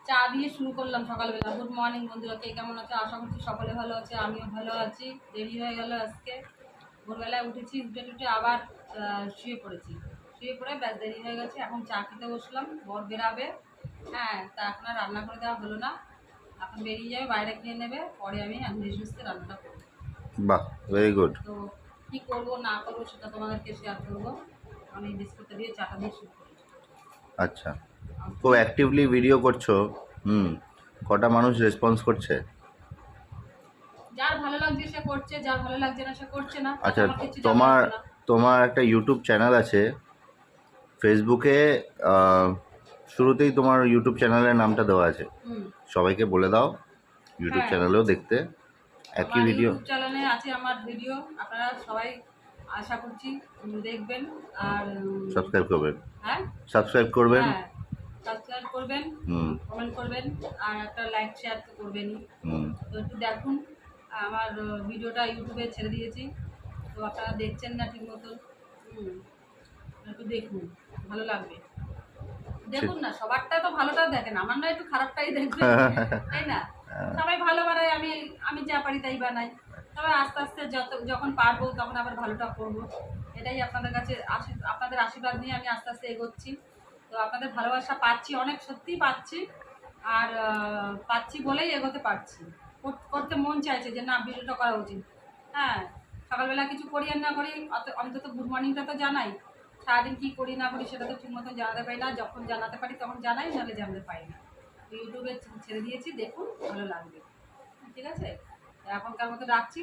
চা দিয়ে শুরু করলাম সকালবেলা। গুড মর্নিং বন্ধুরা, কে কেমন আছে? আশা করছি সকলে ভালো আছে, আমিও ভালো আছি। দেরি হয়ে গেল আজকে, ভোরবেলায় উঠেছি, উঠে আবার শুয়ে পড়েছি। শুয়ে পড়ে ব্যাস দেরি হয়ে গেছে। এখন চা খেতে বসলাম, বর বেরাবে। হ্যাঁ, তা এখন আর রান্না করে দেওয়া হলো না, এখন বেরিয়ে যাবে, বাইরে খেয়ে নেবে, পরে আমি ধীরে রান্নাটা করবো। বাহ, ভেরি গুড। তো কী করবো না করবো সেটা তোমাদেরকে শেয়ার করবো। আমি বিস্কুটটা দিয়ে চাটা দিয়ে শুরু করেছি। আচ্ছা, খুব অ্যাক্টিভলি ভিডিও করছো। কটা মানুষ রেসপন্স করছে? যার ভালো লাগছে সে করছে, যার ভালো লাগছে না সে করছে না, তাতে আচ্ছা, আমার কিছু যায় তোমার আসে না। তোমার একটা ইউটিউব চ্যানেল আছে ফেসবুকে, শুরুতেই তোমার ইউটিউব চ্যানেলের নামটা দেওয়া আছে, হুম। সবাইকে বলে দাও ইউটিউব হ্যাঁ, চ্যানেলেও দেখতে একই আমার ভিডিও। ইউটিউব চ্যানেলে আছে আমার ভিডিও, আপনারা সবাই আশা করছি দেখবেন। আর সাবস্ক্রাইব করবেন, হ্যাঁ, সাবস্ক্রাইব করবেন। হ্যাঁ, সাবস্ক্রাইব করবেন, হুম কমেন্ট করবেন, আর একটা লাইক শেয়ার তো করবেনই। হুম তো একটু দেখুন, আমার ভিডিওটা ইউটিউবে ছেড়ে দিয়েছি, তো আপনারা দেখছেন না ঠিক মতো। একটু দেখুন, ভালো লাগবে। দেখুন না, সবারটা তো ভালোটা দেখেন, আমার না একটু খারাপটাই দেখবেন, তাই না? সবাই ভালো বানায়, আমি আমি যা পারি তাই বানাই। তবে আস্তে আস্তে যখন পারবো তখন আবার ভালোটা করবো। এটাই আপনাদের কাছে আপনাদের আশীর্বাদ নিয়ে আমি আস্তে আস্তে এগোচ্ছি। তো আপনাদের ভালোবাসা পাচ্ছি, অনেক সত্যিই পাচ্ছি। আর পাচ্ছি বলেই এগোতে পারছি। করতে মন চাইছে যে না, ভিডিওটা করা উচিত। হ্যাঁ, সকালবেলা কিছু করি আর না করি, অন্তত গুড মর্নিংটা তো জানাই। সারাদিন কী করি না করি সেটা তো ঠিক মতন জানাতে পারি না, যখন জানাতে পারি তখন জানাই, নাহলে জানতে পারি না। ইউটিউবে ছেড়ে দিয়েছি, দেখুন, ভালো লাগবে। ঠিক আছে, এখনকার মতো রাখছি।